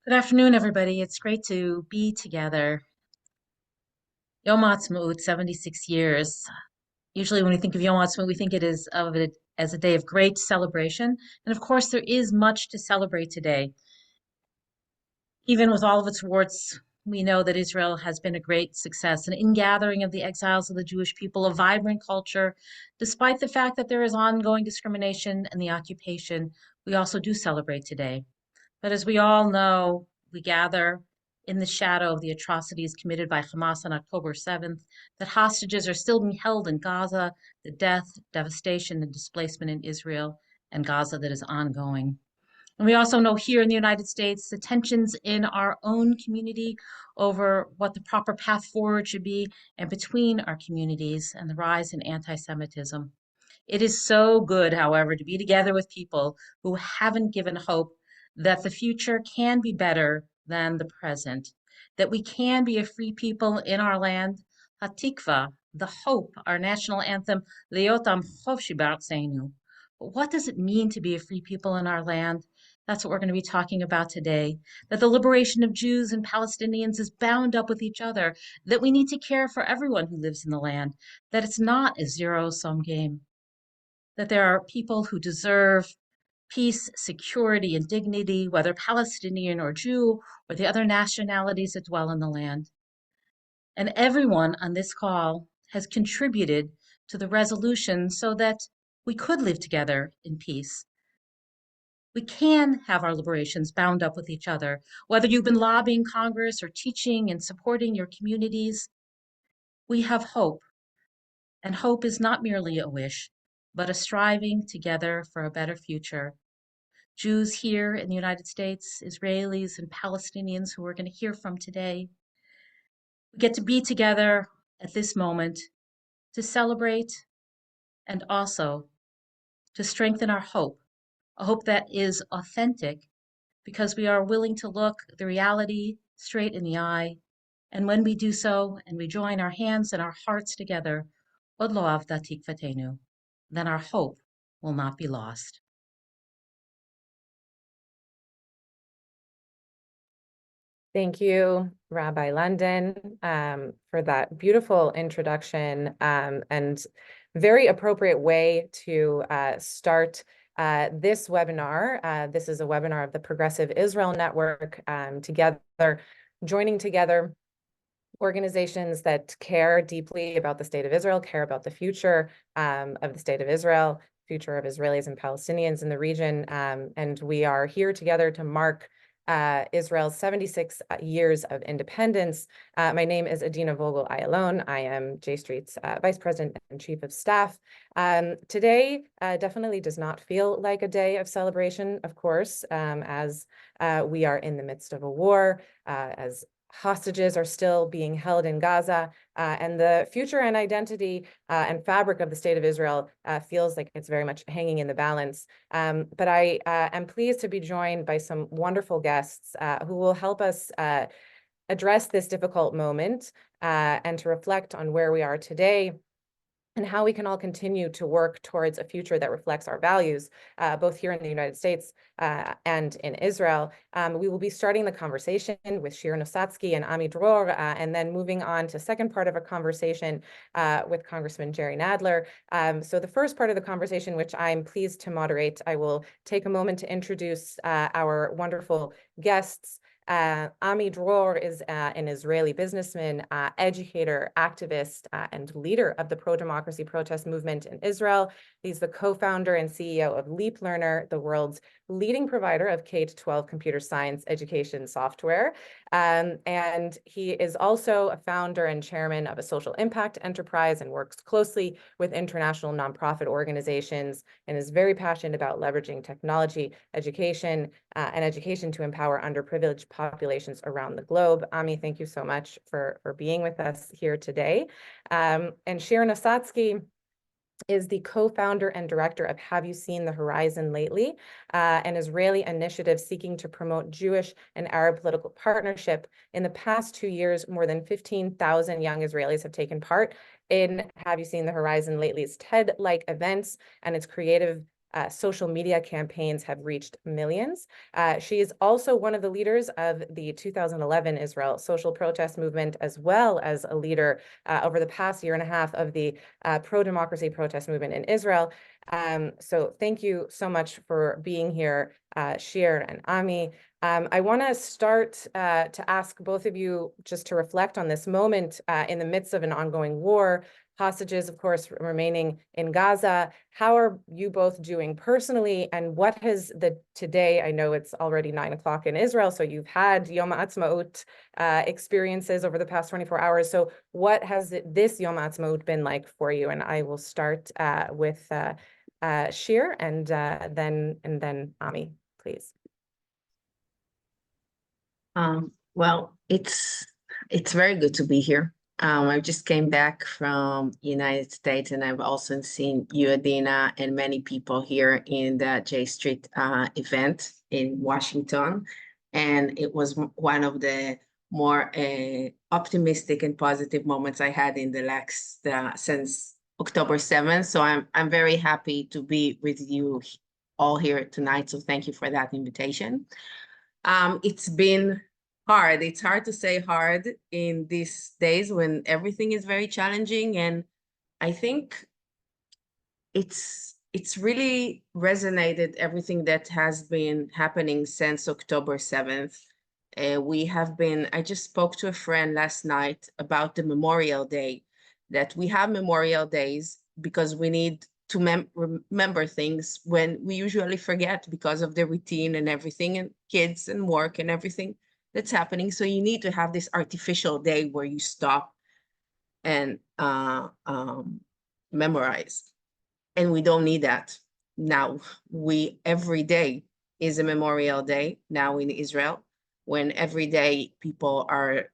Good afternoon, everybody. It's great to be together. Yom Ha'atzmaut, 76 years. Usually when we think of Yom Ha'atzmaut, we think of it as a day of great celebration. And of course, there is much to celebrate today. Even with all of its warts, we know that Israel has been a great success, an ingathering of the exiles of the Jewish people, a vibrant culture. Despite the fact that there is ongoing discrimination and the occupation, we also do celebrate today. But as we all know, we gather in the shadow of the atrocities committed by Hamas on October 7th, that hostages are still being held in Gaza, the death, devastation, and displacement in Israel and Gaza that is ongoing. And we also know here in the United States, the tensions in our own community over what the proper path forward should be and between our communities and the rise in anti-Semitism. It is so good, however, to be together with people who haven't given hope that the future can be better than the present, that we can be a free people in our land. Hatikva, the hope, our national anthem, Leotam Chofshi B'Artseinu. But what does it mean to be a free people in our land? That's what we're going to be talking about today. That the liberation of Jews and Palestinians is bound up with each other, that we need to care for everyone who lives in the land, that it's not a zero-sum game, that there are people who deserve peace, security, and dignity, whether Palestinian or Jew, or the other nationalities that dwell in the land. And everyone on this call has contributed to the resolution so that we could live together in peace. We can have our liberations bound up with each other, whether you've been lobbying Congress or teaching and supporting your communities. We have hope, and hope is not merely a wish, but a striving together for a better future. Jews here in the United States, Israelis and Palestinians who we're going to hear from today. We get to be together at this moment to celebrate and also to strengthen our hope, a hope that is authentic because we are willing to look the reality straight in the eye. And when we do so and we join our hands and our hearts together, Od lo avda tikvatenu, then our hope will not be lost. Thank you, Rabbi London, for that beautiful introduction and very appropriate way to start this webinar. This is a webinar of the Progressive Israel Network, joining together organizations that care deeply about the state of Israel, care about the future of the state of Israel, future of Israelis and Palestinians in the region. And we are here together to mark Israel's 76 years of independence. My name is Adina Vogel Ayalon. I am J Street's Vice President and Chief of Staff. Today definitely does not feel like a day of celebration, of course, as we are in the midst of a war, as hostages are still being held in Gaza, and the future and identity and fabric of the state of Israel feels like it's very much hanging in the balance. But I am pleased to be joined by some wonderful guests who will help us address this difficult moment and to reflect on where we are today and how we can all continue to work towards a future that reflects our values, both here in the United States and in Israel. We will be starting the conversation with Shir Nosatzki and Ami Dror, and then moving on to second part of a conversation with Congressman Jerry Nadler. So the first part of the conversation, which I'm pleased to moderate, I will take a moment to introduce our wonderful guests. Ami Dror is an Israeli businessman, educator, activist, and leader of the pro-democracy protest movement in Israel. He's the co-founder and CEO of Leap Learner, the world's leading provider of K-12 computer science education software. And he is also a founder and chairman of a social impact enterprise and works closely with international nonprofit organizations and is very passionate about leveraging technology, education, and education to empower underprivileged populations around the globe. Ami, thank you so much for being with us here today. And Shir Nosatzki is the co-founder and director of Have You Seen the Horizon Lately, an Israeli initiative seeking to promote Jewish and Arab political partnership. In the past 2 years, more than 15,000 young Israelis have taken part in Have You Seen the Horizon Lately's TED-like events and its creative social media campaigns have reached millions. She is also one of the leaders of the 2011 Israel social protest movement, as well as a leader over the past year and a half of the pro-democracy protest movement in Israel. So thank you so much for being here, Shir and Ami. I want to start to ask both of you just to reflect on this moment in the midst of an ongoing war, hostages, of course, remaining in Gaza. How are you both doing personally? And what has today, I know it's already 9 o'clock in Israel, so you've had Yom HaAtzmaut experiences over the past 24 hours. So what has this Yom HaAtzmaut been like for you? And I will start with Shir and then Ami, please. Well, it's very good to be here. I just came back from United States, and I've also seen you, Adina, and many people here in the J Street event in Washington. And it was one of the more optimistic and positive moments I had in the last since October 7th. So I'm very happy to be with you all here tonight. So thank you for that invitation. It's been hard. It's hard to say hard in these days when everything is very challenging. And I think it's really resonated everything that has been happening since October 7th. I just spoke to a friend last night about the Memorial Day, that we have Memorial Days because we need to remember things when we usually forget because of the routine and everything, and kids and work and everything that's happening. So you need to have this artificial day where you stop and memorize. And we don't need that now. Every day is a Memorial Day now in Israel, when every day people are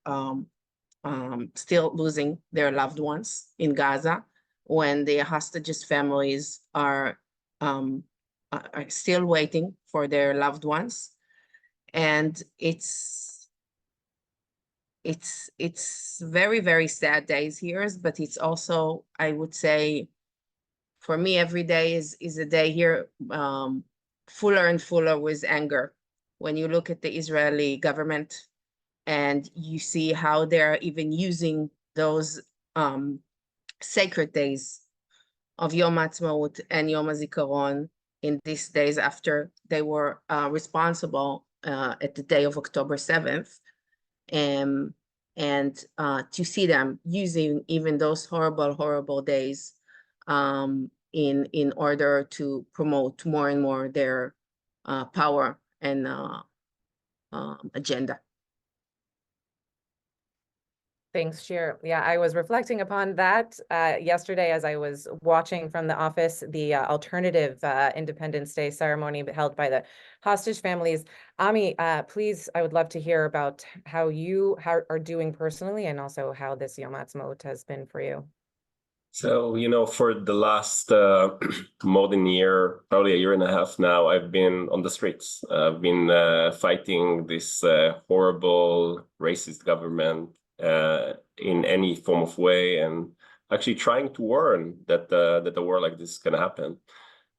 still losing their loved ones in Gaza, when the hostages' families are still waiting for their loved ones. And it's very, very sad days here, but it's also, I would say, for me, every day is a day here fuller and fuller with anger. When you look at the Israeli government and you see how they're even using those sacred days of Yom HaAtzmaut and Yom HaZikaron in these days after they were responsible at the day of October 7th. And to see them using even those horrible, horrible days in order to promote more and more their power and agenda. Thanks, Shir. Yeah, I was reflecting upon that yesterday as I was watching from the office the alternative Independence Day ceremony held by the hostage families. Ami, please, I would love to hear about how you are doing personally, and also how this Yom HaAtzmaut has been for you. So, for the last more than a year, probably a year and a half now, I've been on the streets. I've been fighting this horrible racist government in any form of way, and actually trying to warn that a war like this can happen.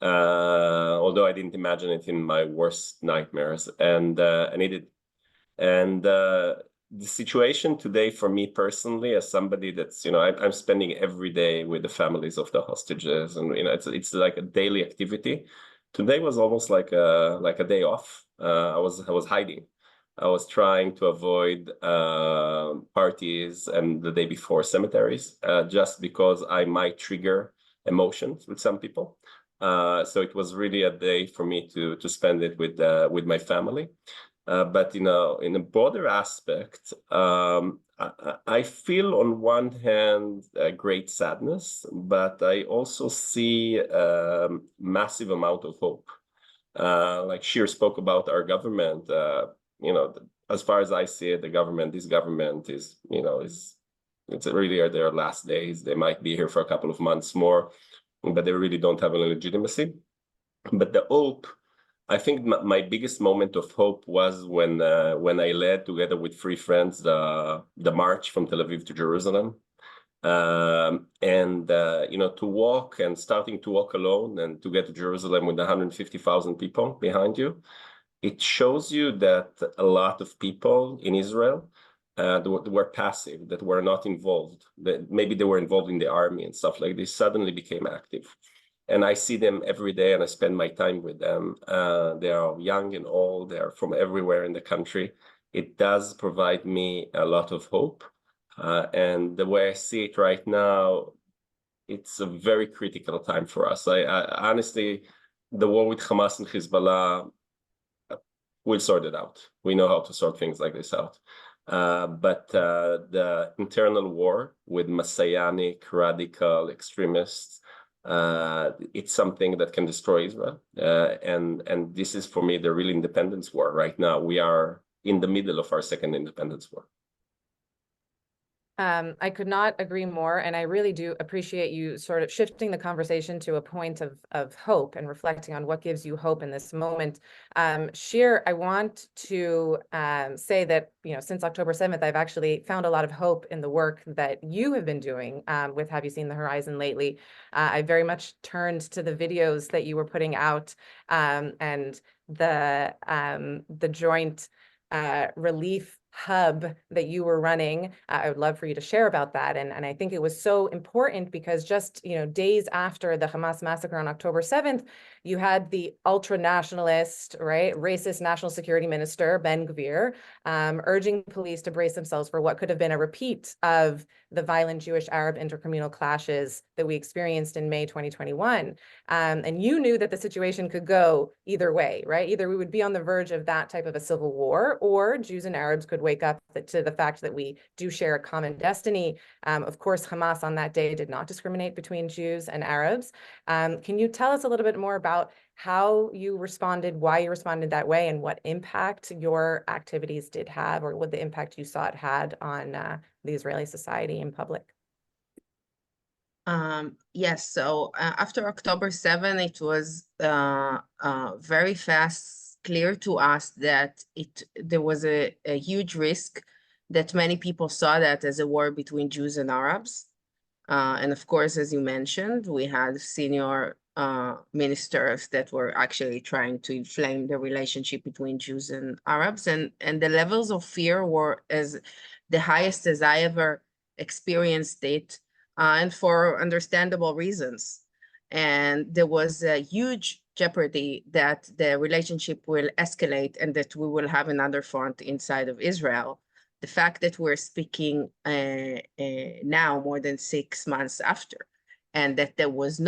Although I didn't imagine it in my worst nightmares, and it did. And the situation today for me personally, as somebody that's, I'm spending every day with the families of the hostages, and it's like a daily activity. Today was almost like a day off. I was hiding. I was trying to avoid parties and the day before cemeteries, just because I might trigger emotions with some people. So it was really a day for me to spend it with my family. But in a broader aspect, I feel on one hand a great sadness, but I also see a massive amount of hope. Like Shir spoke about our government, as far as I see it, this government is it's really their last days. They might be here for a couple of months more, but they really don't have any legitimacy. But the hope, I think my biggest moment of hope was when I led, together with 3 friends, the march from Tel Aviv to Jerusalem. To walk and starting to walk alone and to get to Jerusalem with 150,000 people behind you, it shows you that a lot of people in Israel were passive, that were not involved, that maybe they were involved in the army and stuff like this, suddenly became active. And I see them every day and I spend my time with them. They are young and old, they are from everywhere in the country. It does provide me a lot of hope. And the way I see it right now, it's a very critical time for us. I honestly, the war with Hamas and Hezbollah, we'll sort it out. We know how to sort things like this out. But the internal war with messianic, radical extremists, it's something that can destroy Israel. And this is, for me, the real independence war right now. We are in the middle of our second independence war. I could not agree more, and I really do appreciate you sort of shifting the conversation to a point of hope and reflecting on what gives you hope in this moment. Shir, I want to say that, since October 7th, I've actually found a lot of hope in the work that you have been doing with Have You Seen the Horizon lately. I very much turned to the videos that you were putting out and the joint relief hub that you were running. I would love for you to share about that. And I think it was so important because just, days after the Hamas massacre on October 7th, you had the ultra-nationalist, right, racist national security minister, Ben Gvir, urging police to brace themselves for what could have been a repeat of the violent Jewish-Arab intercommunal clashes that we experienced in May 2021. And you knew that the situation could go either way, right? Either we would be on the verge of that type of a civil war, or Jews and Arabs could wake up to the fact that we do share a common destiny. Of course, Hamas on that day did not discriminate between Jews and Arabs. Can you tell us a little bit more about how you responded, why you responded that way, and what impact your activities did have, or what the impact you saw it had on the Israeli society in public? Yes, so after October 7, it was very fast clear to us that there was a huge risk, that many people saw that as a war between Jews and Arabs. And of course, as you mentioned, we had senior ministers that were actually trying to inflame the relationship between Jews and Arabs. And the levels of fear were as the highest as I ever experienced it, and for understandable reasons. And there was a huge jeopardy that the relationship will escalate and that we will have another front inside of Israel. The fact that we're speaking now, more than 6 months after, and that there was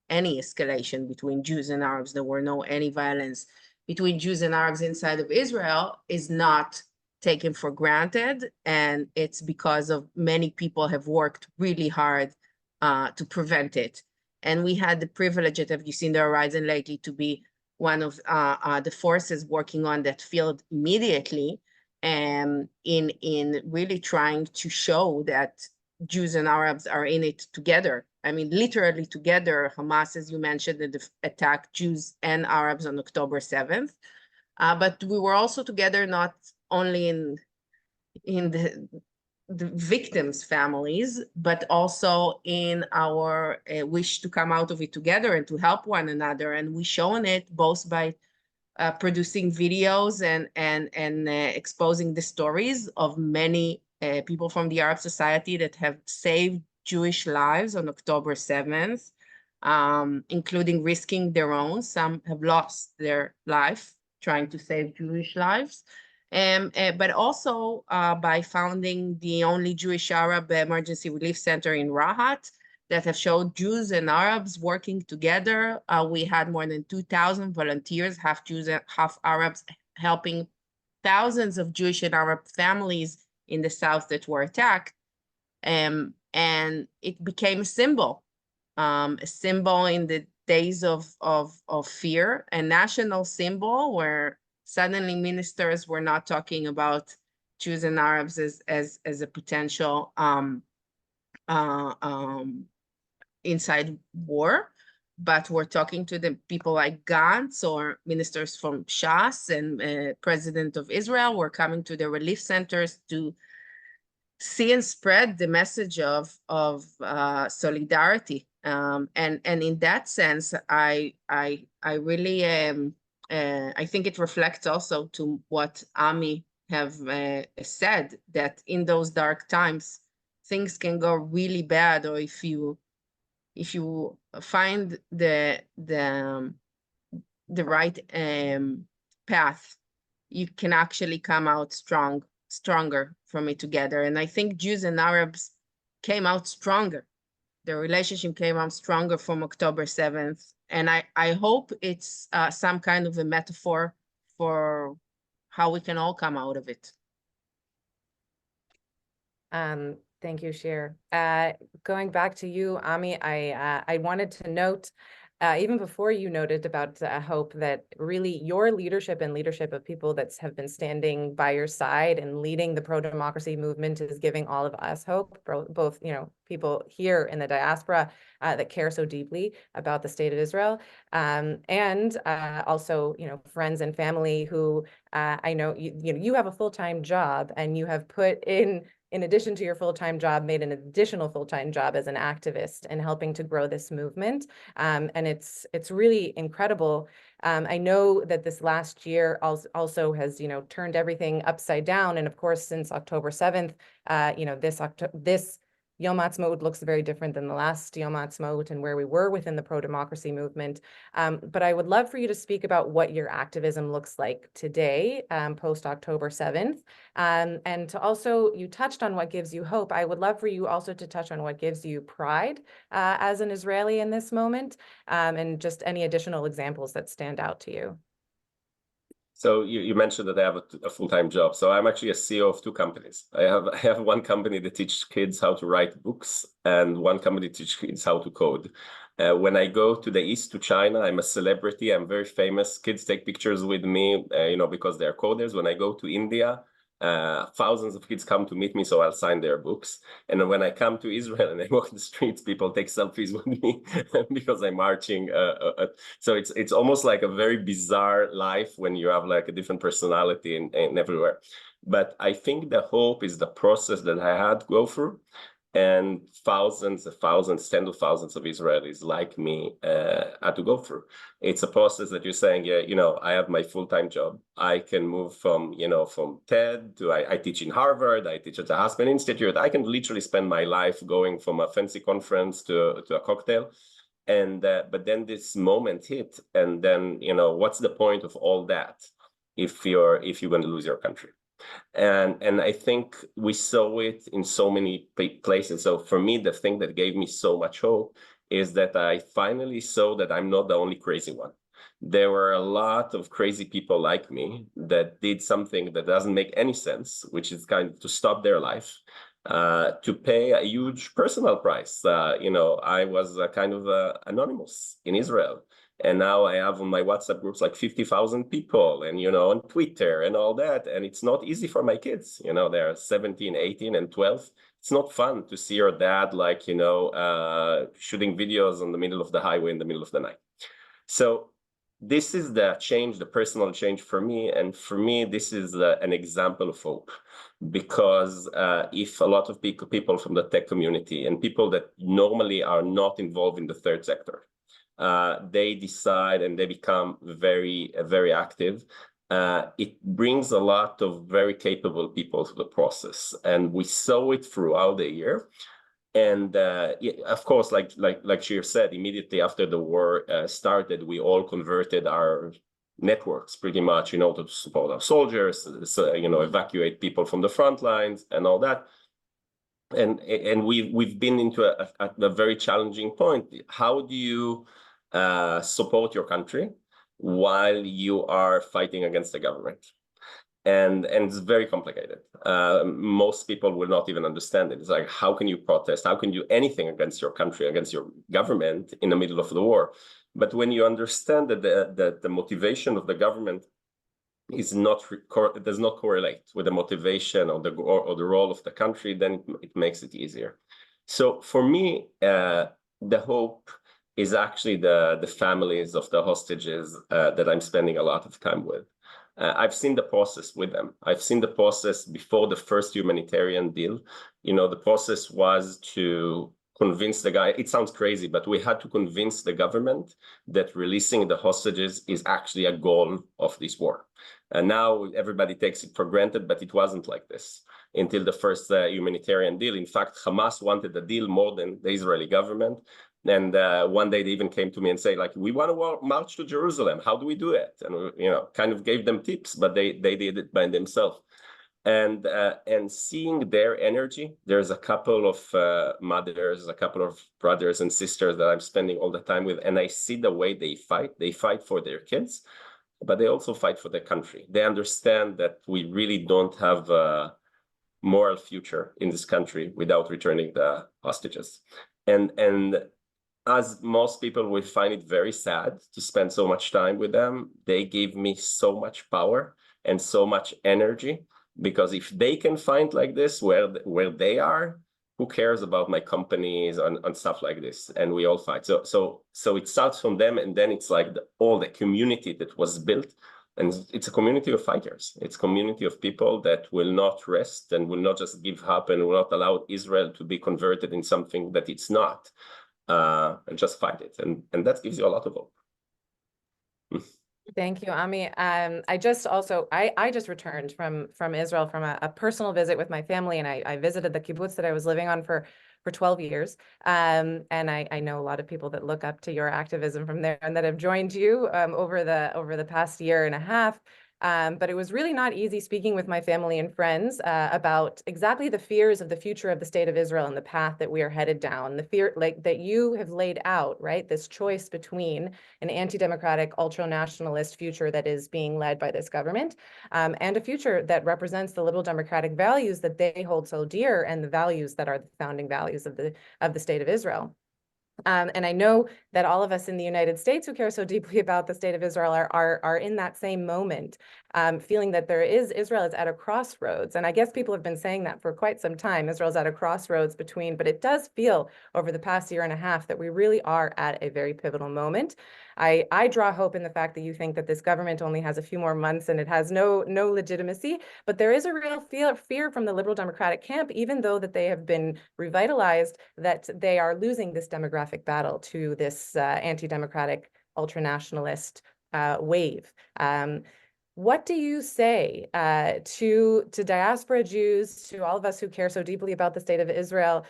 any escalation between Jews and Arabs, there were any violence between Jews and Arabs inside of Israel, is not taken for granted. And it's because of many people have worked really hard to prevent it. And we had the privilege at Have You Seen the Horizon lately to be one of the forces working on that field immediately, in really trying to show that Jews and Arabs are in it together. I mean, literally together. Hamas, as you mentioned, attacked Jews and Arabs on October 7th. But we were also together, not only in the victims' families, but also in our wish to come out of it together and to help one another. And we shown it both by producing videos and exposing the stories of many people from the Arab society that have saved Jewish lives on October 7th, including risking their own. Some have lost their life trying to save Jewish lives. But also by founding the only Jewish Arab emergency relief center in Rahat, that have showed Jews and Arabs working together. We had more than 2,000 volunteers, half Jews and half Arabs, helping thousands of Jewish and Arab families in the south that were attacked. And it became a symbol in the days of fear, a national symbol where suddenly ministers were not talking about Jews and Arabs as a potential inside war, but we're talking to the people like Gantz or ministers from Shas and President of Israel. We're coming to the relief centers to see and spread the message of solidarity. And in that sense, I really I think it reflects also to what Ami have said, that in those dark times things can go really bad, or if you find the right path, you can actually come out stronger from it together. And I think Jews and Arabs came out stronger. The relationship came out stronger from October 7th. And I hope it's some kind of a metaphor for how we can all come out of it. Thank you, Shir. Going back to you, Ami, I wanted to note, even before you noted about hope, that really your leadership and leadership of people that have been standing by your side and leading the pro-democracy movement is giving all of us hope, both, you know, people here in the diaspora that care so deeply about the state of Israel, and also, you know, friends and family who I know you have a full-time job, and you have put in addition to your full-time job, made an additional full-time job as an activist and helping to grow this movement. And it's really incredible. I know that this last year also has, you know, turned everything upside down. And of course, since October 7th, you know, this Yom Ha'atzmaut looks very different than the last Yom Ha'atzmaut and where we were within the pro-democracy movement. But I would love for you to speak about what your activism looks like today, post-October 7th. And to also, you touched on what gives you hope. I would love for you also to touch on what gives you pride as an Israeli in this moment, and just any additional examples that stand out to you. So you mentioned that I have a full-time job. So I'm actually a CEO of two companies. I have one company that teaches kids how to write books, and one company that teaches kids how to code. When I go to the East, to China, I'm a celebrity. I'm very famous. Kids take pictures with me, you know, because they're coders. When I go to India, thousands of kids come to meet me, so I'll sign their books. And when I come to Israel and I walk in the streets, people take selfies with me because I'm marching. So it's almost like a very bizarre life when you have like a different personality and everywhere. But I think the hope is the process that I had to go through. And thousands, tens of thousands of Israelis like me had to go through. It's a process that you're saying, yeah, you know, I have my full-time job. I can move from, you know, from TED to I teach in Harvard, I teach at the Aspen Institute. I can literally spend my life going from a fancy conference to a cocktail. And but then this moment hit, and then, you know, what's the point of all that if you're going to lose your country? And I think we saw it in so many places. So for me, the thing that gave me so much hope is that I finally saw that I'm not the only crazy one. There were a lot of crazy people like me that did something that doesn't make any sense, which is kind of to stop their life, to pay a huge personal price. You know, I was kind of anonymous in Israel. And now I have on my WhatsApp groups like 50,000 people, and, you know, on Twitter and all that. And it's not easy for my kids. You know, they're 17, 18, and 12. It's not fun to see your dad, like, you know, shooting videos on the middle of the highway in the middle of the night. So this is the change, the personal change for me. And for me, this is an example of hope. Because if a lot of people from the tech community and people that normally are not involved in the third sector, they decide and they become very, very active, it brings a lot of very capable people to the process. And we saw it throughout the year. And of course, like Shir said, immediately after the war started, we all converted our networks pretty much, you know, to support our soldiers, you know, evacuate people from the front lines and all that. And we've been into a very challenging point. How do you support your country while you are fighting against the government? And it's very complicated. Most people will not even understand it. It's like, how can you protest? How can you do anything against your country, against your government in the middle of the war? But when you understand that the motivation of the government is does not correlate with the motivation or the role of the country, then it makes it easier. So for me, the hope is actually the families of the hostages that I'm spending a lot of time with. I've seen the process with them. I've seen the process before the first humanitarian deal. The process was to convince the guy. It sounds crazy, but we had to convince the government that releasing the hostages is actually a goal of this war. And now everybody takes it for granted, but it wasn't like this until the first humanitarian deal. In fact, Hamas wanted a deal more than the Israeli government. And one day they even came to me and say, like, we want to march to Jerusalem. How do we do it? And, kind of gave them tips, but they did it by themselves. And seeing their energy, there's a couple of mothers, a couple of brothers and sisters that I'm spending all the time with, and I see the way they fight. They fight for their kids, but they also fight for their country. They understand that we really don't have a moral future in this country without returning the hostages. And as most people will find it very sad to spend so much time with them, they gave me so much power and so much energy, because if they can find like this where they are, who cares about my companies and stuff like this? And we all fight. So it starts from them, and then it's like all the community that was built, and it's a community of fighters. It's a community of people that will not rest and will not just give up and will not allow Israel to be converted in something that it's not. And just fight it, and that gives you a lot of hope. Thank you, Ami. I just returned from Israel from a personal visit with my family, and I visited the kibbutz that I was living on for 12 years. And I know a lot of people that look up to your activism from there and that have joined you over the past year and a half. But it was really not easy speaking with my family and friends about exactly the fears of the future of the state of Israel and the path that we are headed down, the fear like that you have laid out, right? This choice between an anti-democratic, ultra-nationalist future that is being led by this government and a future that represents the liberal democratic values that they hold so dear and the values that are the founding values of the state of Israel. And I know that all of us in the United States who care so deeply about the state of Israel are in that same moment, feeling that Israel is at a crossroads. And I guess people have been saying that for quite some time. Israel's at a crossroads but it does feel over the past year and a half that we really are at a very pivotal moment. I draw hope in the fact that you think that this government only has a few more months and it has no legitimacy, but there is a real fear from the liberal democratic camp, even though that they have been revitalized, that they are losing this demographic battle to this anti-democratic, ultra-nationalist wave. What do you say to diaspora Jews, to all of us who care so deeply about the state of Israel,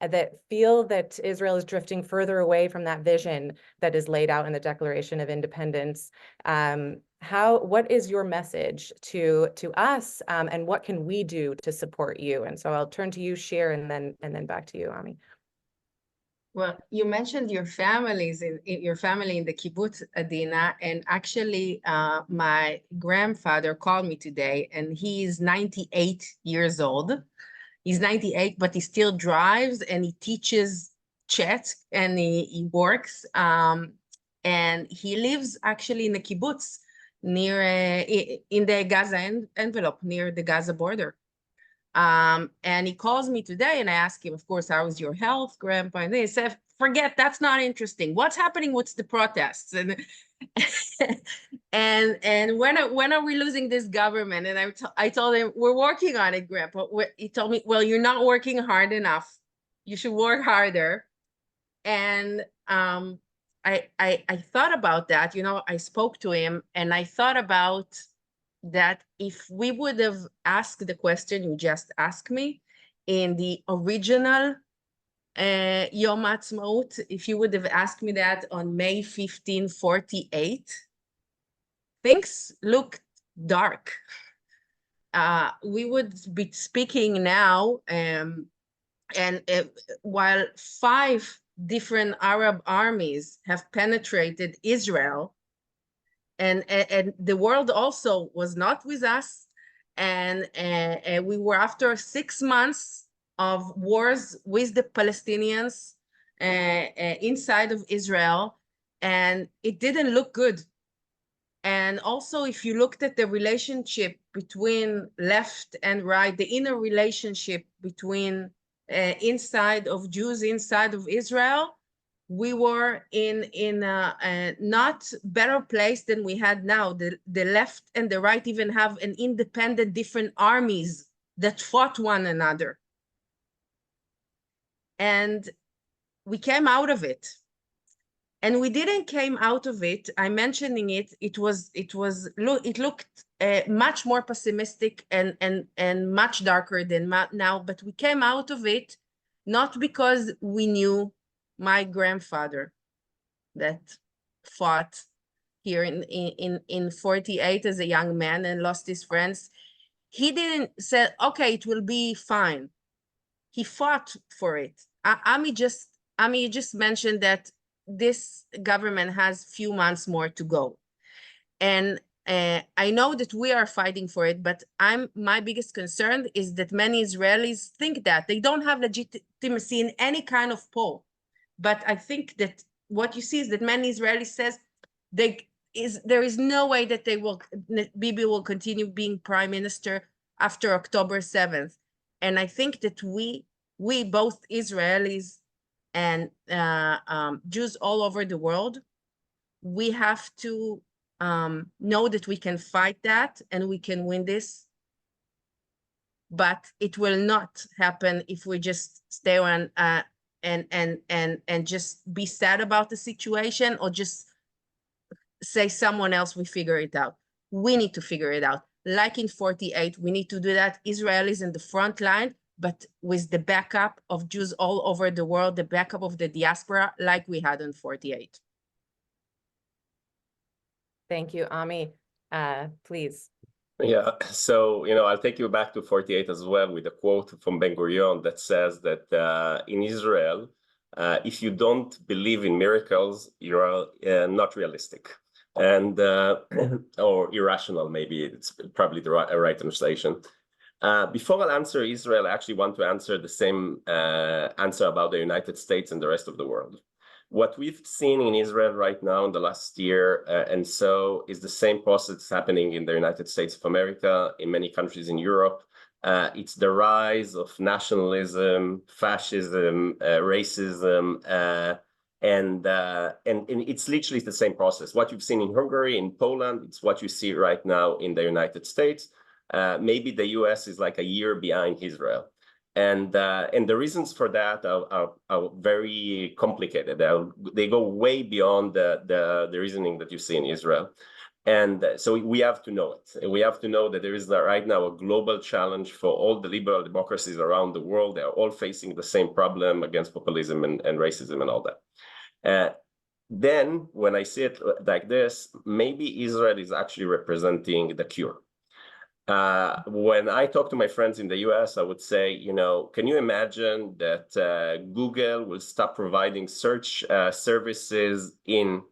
that feel that Israel is drifting further away from that vision that is laid out in the Declaration of Independence? What is your message to us, and what can we do to support you? And so I'll turn to you, Shir, and then back to you, Ami. Well, you mentioned your family in the kibbutz, Adina, and actually my grandfather called me today, and he's 98 years old. He's 98, but he still drives and he teaches chess and he works. And he lives actually in the kibbutz near in the Gaza envelope, near the Gaza border. And he calls me today and I ask him, of course, how is your health, Grandpa? And he said, forget, that's not interesting. What's happening with the protests? And and when are we losing this government? And I told him, we're working on it, Grandpa. He told me, well, you're not working hard enough. You should work harder. And I thought about that. I spoke to him and I thought about that if we would have asked the question you just asked me in the original Yom Ha'atzmaut, if you would have asked me that on May 1548, things looked dark. We would be speaking now, and while 5 different Arab armies have penetrated Israel, and the world also was not with us, and we were after 6 months of wars with the Palestinians inside of Israel, and it didn't look good. And also, if you looked at the relationship between left and right, the inner relationship between inside of Jews inside of Israel, we were in a not better place than we had now. The left and the right even have an independent different armies that fought one another. And we came out of it. And we didn't came out of it. I'm mentioning it. It looked much more pessimistic and much darker than now. But we came out of it not because we knew my grandfather that fought here in 48 as a young man and lost his friends. He didn't say, okay, it will be fine. He fought for it. Ami just mentioned that this government has few months more to go. And I know that we are fighting for it, but my biggest concern is that many Israelis think that they don't have legitimacy in any kind of poll. But I think that what you see is that many Israelis says there is no way that Bibi will continue being prime minister after October 7th. And I think that we both Israelis and Jews all over the world, we have to know that we can fight that and we can win this. But it will not happen if we just stay on and just be sad about the situation or just say someone else will figure it out. We need to figure it out. Like in 48, we need to do that. Israelis in the front line, but with the backup of Jews all over the world, the backup of the diaspora, like we had in 48. Thank you, Ami. Please. Yeah, so, I'll take you back to 48 as well with a quote from Ben-Gurion that says that in Israel, if you don't believe in miracles, you're not realistic and or irrational, maybe it's probably the right translation. Before I'll answer Israel, I actually want to answer the same answer about the United States and the rest of the world. What we've seen in Israel right now in the last year and so is the same process happening in the United States of America, in many countries in Europe. It's the rise of nationalism, fascism, racism, and it's literally the same process. What you've seen in Hungary, in Poland, it's what you see right now in the United States. Maybe the US is like a year behind Israel. And the reasons for that are very complicated. They go way beyond the reasoning that you see in Israel. And so we have to know it. We have to know that there is right now a global challenge for all the liberal democracies around the world. They are all facing the same problem against populism and racism and all that. Then when I see it like this, maybe Israel is actually representing the cure. When I talk to my friends in the US, I would say, can you imagine that Google will stop providing search services in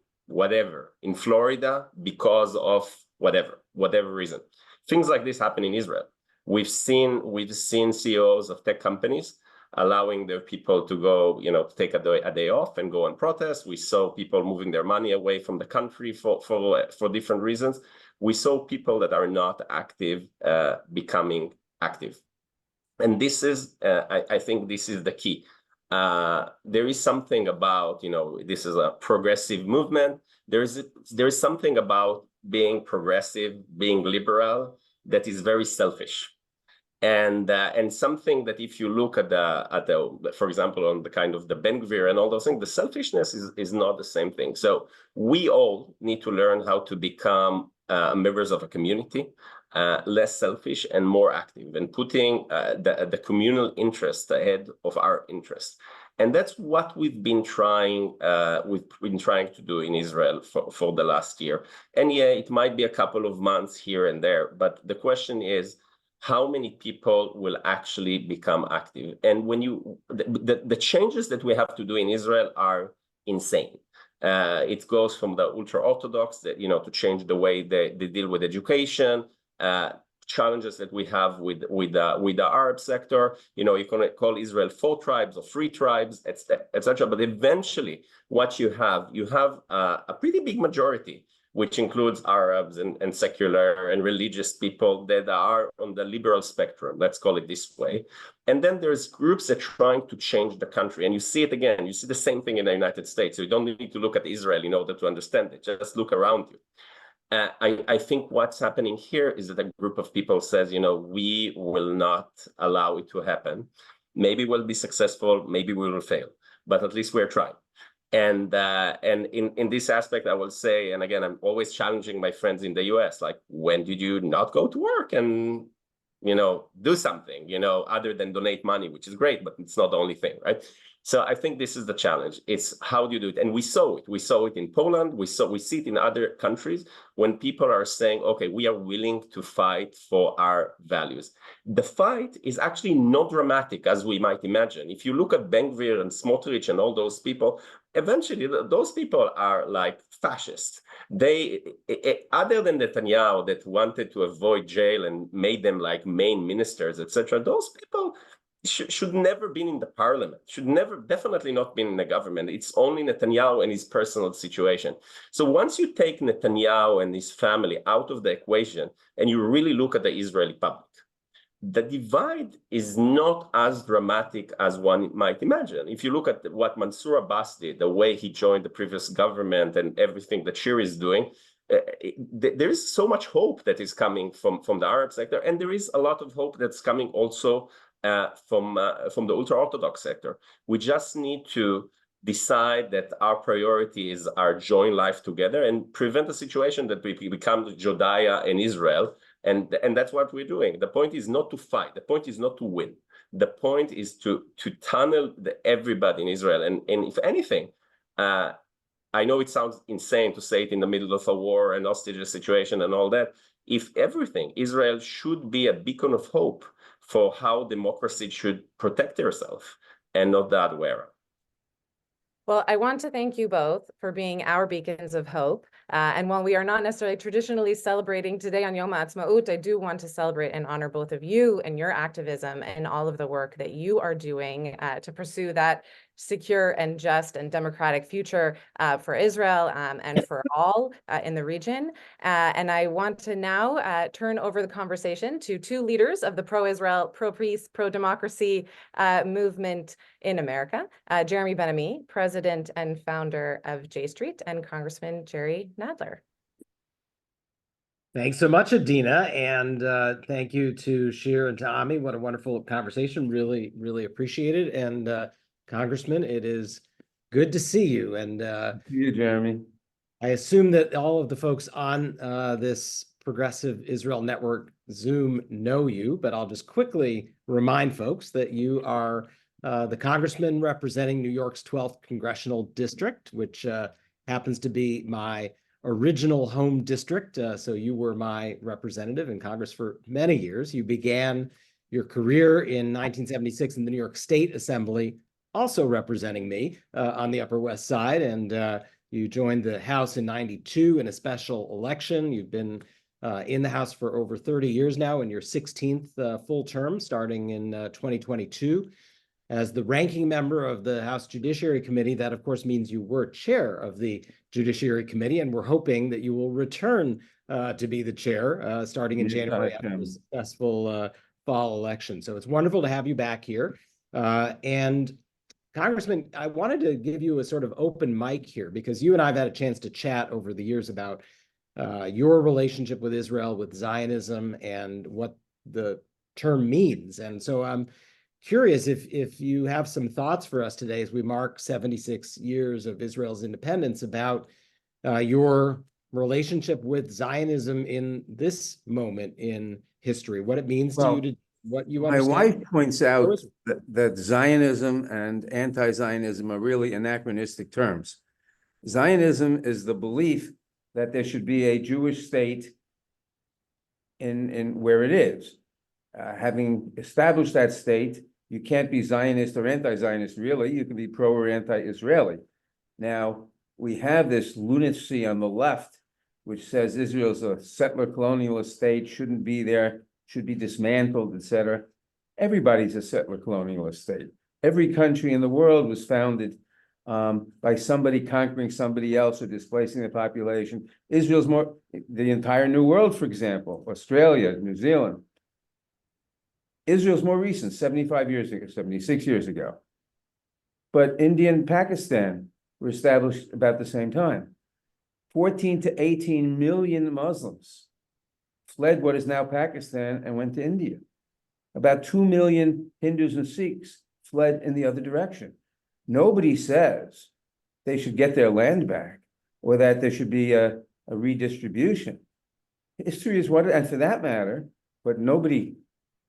Florida because of whatever reason? Things like this happen in Israel. We've seen CEOs of tech companies allowing their people to go, take a day off and go and protest. We saw people moving their money away from the country for different reasons. We saw people that are not active becoming active. And this is, I think this is the key. There is something about, this is a progressive movement. There is something about being progressive, being liberal, that is very selfish. And something that if you look at the for example, on the kind of the Ben-Gvir and all those things, the selfishness is not the same thing. So we all need to learn how to become members of a community, less selfish and more active, and putting the communal interest ahead of our interest. And that's what we've been trying to do in Israel for the last year. And yeah, it might be a couple of months here and there, but the question is, how many people will actually become active? And when the changes that we have to do in Israel are insane. It goes from the ultra-Orthodox that, to change the way they deal with education, challenges that we have with the Arab sector. You can call Israel 4 tribes or 3 tribes, etc. But eventually, what you have a pretty big majority which includes Arabs and secular and religious people that are on the liberal spectrum, let's call it this way. And then there's groups that are trying to change the country. And you see it again, you see the same thing in the United States. So you don't need to look at Israel in order to understand it, just look around you. I think what's happening here is that a group of people says, we will not allow it to happen. Maybe we'll be successful, maybe we will fail, but at least we're trying. And in this aspect, I will say, and again, I'm always challenging my friends in the US, like, when did you not go to work and, do something, other than donate money, which is great, but it's not the only thing, right? So I think this is the challenge. It's how do you do it? And we saw it. We saw it in Poland. We see it in other countries when people are saying, okay, we are willing to fight for our values. The fight is actually not dramatic as we might imagine. If you look at Ben-Gvir and Smotrich and all those people, eventually those people are like fascists. They, other than Netanyahu that wanted to avoid jail and made them like main ministers, etc., those people should never been in the parliament, should never, definitely not been in the government. It's only Netanyahu and his personal situation. So once you take Netanyahu and his family out of the equation and you really look at the Israeli public, the divide is not as dramatic as one might imagine. If you look at what Mansour Abbas did, the way he joined the previous government and everything that Shir is doing, there is so much hope that is coming from the Arab sector, and there is a lot of hope that's coming also from the ultra-Orthodox sector. We just need to decide that our priority is our joint life together and prevent a situation that we become Judea and Israel. And that's what we're doing. The point is not to fight. The point is not to win. The point is to tunnel everybody in Israel. And if anything, I know it sounds insane to say it in the middle of a war and hostage situation and all that. If everything, Israel should be a beacon of hope for how democracy should protect herself and not the other way around. Well, I want to thank you both for being our beacons of hope. And while we are not necessarily traditionally celebrating today on Yom HaAtzmaut, I do want to celebrate and honor both of you and your activism and all of the work that you are doing to pursue that secure and just and democratic future for Israel and for all in the region. And I want to now turn over the conversation to two leaders of the pro-Israel, pro-peace, pro-democracy movement in America, Jeremy Ben-Ami, president and founder of J Street, and Congressman Jerry Nadler. Thanks so much, Adina, and thank you to Shir and to Ami. What a wonderful conversation. Really, really appreciate it. And Congressman, it is good to see you. And see you, Jeremy. I assume that all of the folks on this Progressive Israel Network Zoom know you, but I'll just quickly remind folks that you are the congressman representing New York's 12th Congressional District, which happens to be my original home district. So you were my representative in Congress for many years. You began your career in 1976 in the New York State Assembly, also representing me on the Upper West Side. And you joined the House in '92 in a special election. You've been in the House for over 30 years now, in your 16th full term, starting in 2022. As the ranking member of the House Judiciary Committee, that of course means you were chair of the Judiciary Committee, and we're hoping that you will return to be the chair starting in January after the successful fall election. So it's wonderful to have you back here. And Congressman, I wanted to give you a sort of open mic here, because you and I have had a chance to chat over the years about your relationship with Israel, with Zionism, and what the term means. And so I'm curious if you have some thoughts for us today as we mark 76 years of Israel's independence about your relationship with Zionism in this moment in history, what it means to you, to what you understand. My wife points out that Zionism and anti-Zionism are really anachronistic terms. Zionism is the belief that there should be a Jewish state in where it is. Having established that state, you can't be Zionist or anti-Zionist, really. You can be pro or anti-Israeli. Now, we have this lunacy on the left, which says Israel's a settler colonialist state, shouldn't be there, should be dismantled, etc. Everybody's a settler colonialist state. Every country in the world was founded by somebody conquering somebody else or displacing the population. Israel's more, the entire New World, for example, Australia, New Zealand. Israel's more recent, 75 years ago, 76 years ago. But India and Pakistan were established about the same time. 14 to 18 million Muslims fled what is now Pakistan and went to India. About 2 million Hindus and Sikhs fled in the other direction. Nobody says they should get their land back or that there should be a redistribution. History is what, and for that matter, what nobody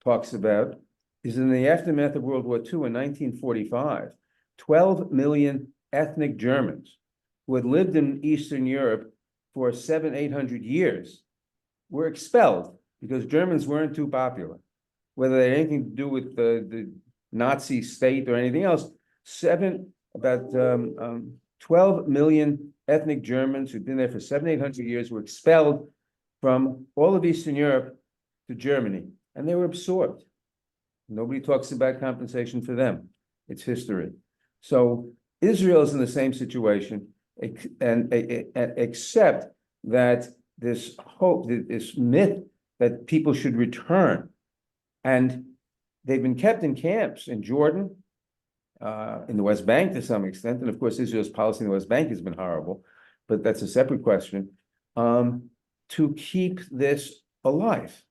talks about is in the aftermath of World War II in 1945, 12 million ethnic Germans who had lived in Eastern Europe for 700-800 years were expelled because Germans weren't too popular. Whether they had anything to do with the Nazi state or anything else, 12 million ethnic Germans who'd been there for 700-800 years were expelled from all of Eastern Europe to Germany, and they were absorbed. Nobody talks about compensation for them. It's history. So Israel is in the same situation, and except that this hope, this myth that people should return, and they've been kept in camps in Jordan, in the West Bank to some extent, and of course Israel's policy in the West Bank has been horrible, but that's a separate question, to keep this alive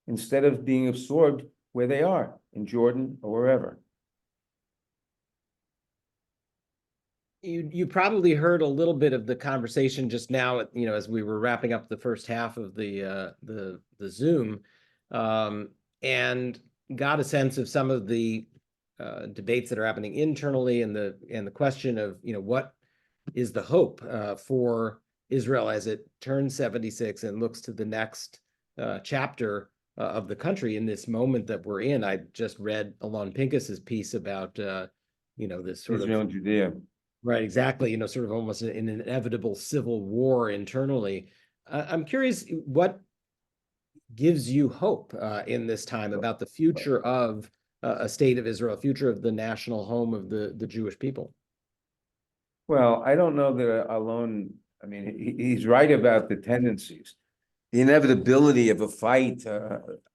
instead of being absorbed where they are, in Jordan or wherever. You probably heard a little bit of the conversation just now, as we were wrapping up the first half of the Zoom, and got a sense of some of the debates that are happening internally, and the question of what is the hope for Israel as it turns 76 and looks to the next chapter of the country in this moment that we're in. I just read Alon Pincus's piece about this sort Israel of and Judea. Right, exactly. Sort of almost an inevitable civil war internally. I'm curious what gives you hope in this time about the future of a state of Israel, future of the national home of the Jewish people. Well, I don't know that Alon, he's right about the tendencies. The inevitability of a fight,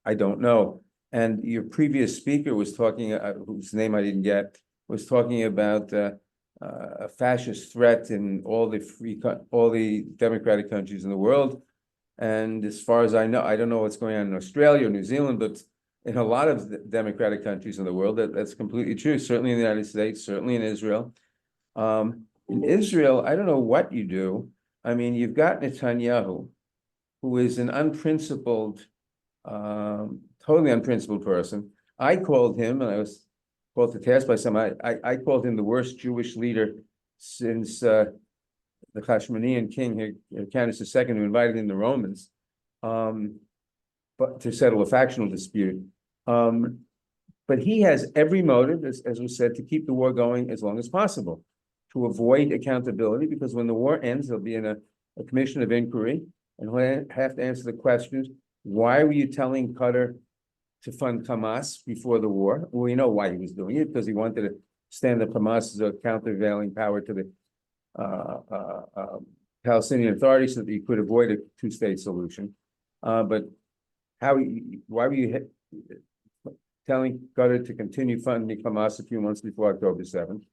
I don't know. And your previous speaker was talking, whose name I didn't get, was talking about a fascist threat in all the democratic countries in the world. And as far as I know, I don't know what's going on in Australia or New Zealand, but in a lot of the democratic countries in the world, that's completely true. Certainly in the United States, certainly in Israel. In Israel, I don't know what you do. You've got Netanyahu, who is an unprincipled, totally unprincipled person. I called him, and I was called to task by some, I called him the worst Jewish leader since the Hashmonean king, Hyrcanus II, who invited in the Romans, but to settle a factional dispute. But he has every motive, as was said, to keep the war going as long as possible, to avoid accountability, because when the war ends, there'll be a commission of inquiry, and he'll have to answer the questions. Why were you telling Qatar to fund Hamas before the war? Well, we know why he was doing it, because he wanted to stand up Hamas as a countervailing power to the Palestinian Authority so that he could avoid a two-state solution. But why were you telling Qatar to continue funding Hamas a few months before October 7th?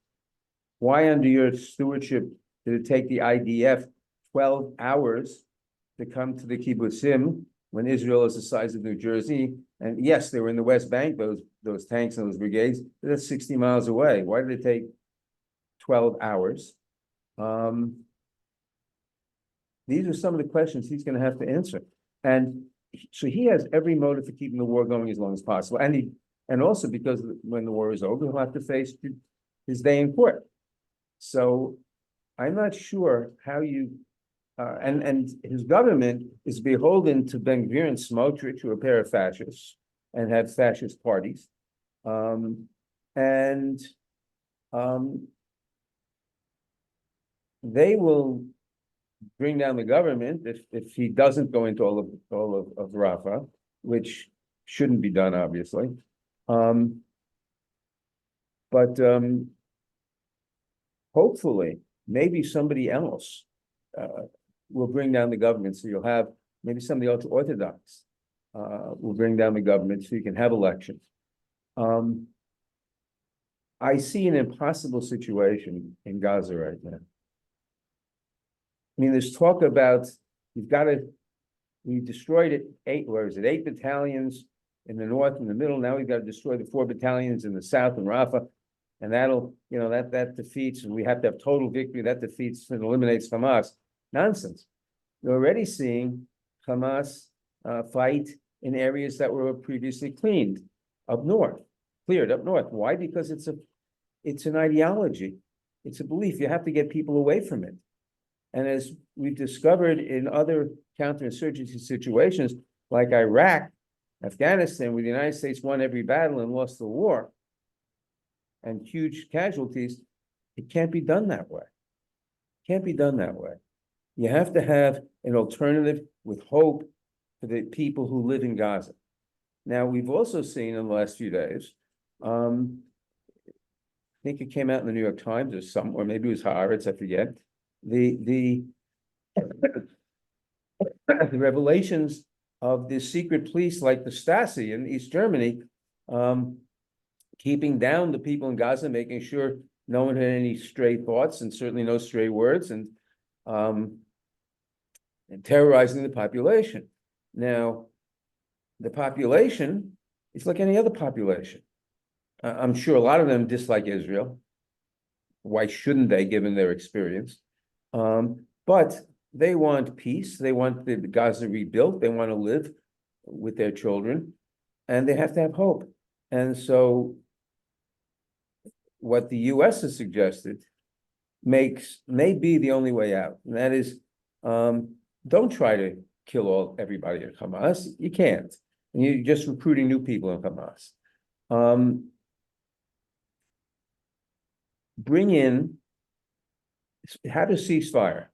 Why, under your stewardship, did it take the IDF 12 hours to come to the kibbutzim when Israel is the size of New Jersey? And yes, they were in the West Bank, those tanks and those brigades, but that's 60 miles away. Why did it take 12 hours? These are some of the questions he's going to have to answer. And so he has every motive for keeping the war going as long as possible. And also because when the war is over, he'll have to face his day in court. So I'm not sure how you, and his government is beholden to Ben-Gvir and Smotrich, who are a pair of fascists and have fascist parties. They will bring down the government if he doesn't go into all of Rafah, which shouldn't be done, obviously. hopefully, maybe somebody else will bring down the government. So you'll have maybe some of the ultra-Orthodox will bring down the government so you can have elections. I see an impossible situation in Gaza right now. I mean, there's talk about we destroyed it, 8 battalions in the north and the middle. Now we've got to destroy the 4 battalions in the south and Rafah. And that'll, that defeats, and we have to have total victory. That defeats and eliminates Hamas. Nonsense. You're already seeing Hamas fight in areas that were previously cleared up north. Why? Because it's an ideology. It's a belief. You have to get people away from it. And as we've discovered in other counterinsurgency situations like Iraq, Afghanistan, where the United States won every battle and lost the war, and huge casualties, it can't be done that way. Can't be done that way. You have to have an alternative with hope for the people who live in Gaza. Now, we've also seen in the last few days, I think it came out in the New York Times or somewhere, maybe it was Haaretz, I forget, the revelations of the secret police like the Stasi in East Germany, keeping down the people in Gaza, making sure no one had any stray thoughts and certainly no stray words, and terrorizing the population. Now, the population is like any other population. I'm sure a lot of them dislike Israel. Why shouldn't they, given their experience? But they want peace. They want the Gaza rebuilt. They want to live with their children, and they have to have hope. And so what the U.S. has suggested may be the only way out. And that is, don't try to kill everybody at Hamas. You can't. And you're just recruiting new people in Hamas. Bring in, have a ceasefire.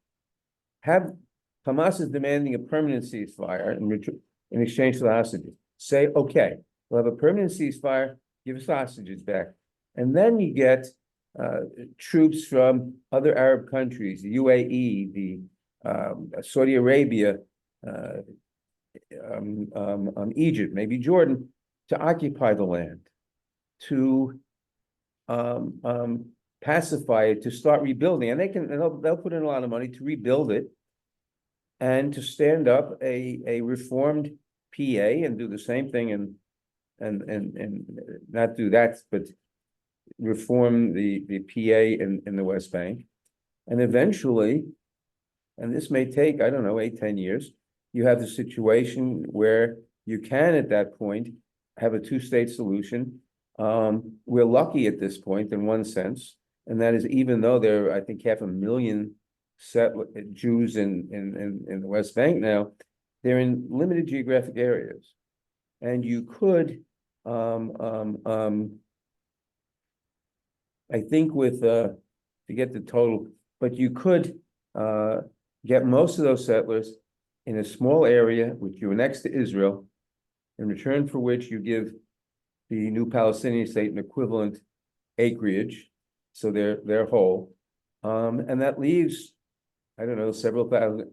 Hamas is demanding a permanent ceasefire in exchange for the hostages. Say, okay, we'll have a permanent ceasefire, give us the hostages back. And then you get troops from other Arab countries, the UAE, the Saudi Arabia, Egypt, maybe Jordan, to occupy the land, to pacify it, to start rebuilding. And they'll put in a lot of money to rebuild it and to stand up a reformed PA and do the same thing and not do that, but reform the PA in the West Bank. And eventually, and this may take, I don't know, 8-10 years, you have the situation where you can, at that point, have a two-state solution. We're lucky at this point in one sense, and that is even though there are, I think, 500,000 Jews in the West Bank now, they're in limited geographic areas. And you could, I think to get the total, but you could get most of those settlers in a small area, which you annex to Israel, in return for which you give the new Palestinian state an equivalent acreage, so they're whole, and that leaves, I don't know, several thousand,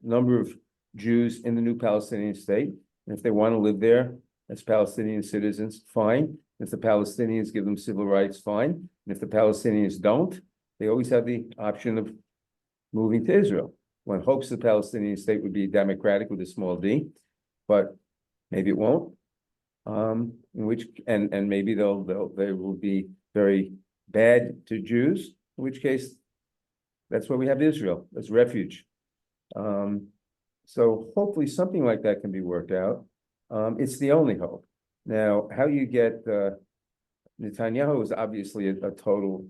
number of Jews in the new Palestinian state. And if they want to live there as Palestinian citizens, fine. If the Palestinians give them civil rights, fine. And if the Palestinians don't, they always have the option of moving to Israel. One hopes the Palestinian state would be democratic with a small d, but maybe it won't. In which and maybe they will be very bad to Jews, in which case that's why we have Israel as refuge. So hopefully something like that can be worked out. It's the only hope. Now, how you get Netanyahu is obviously a total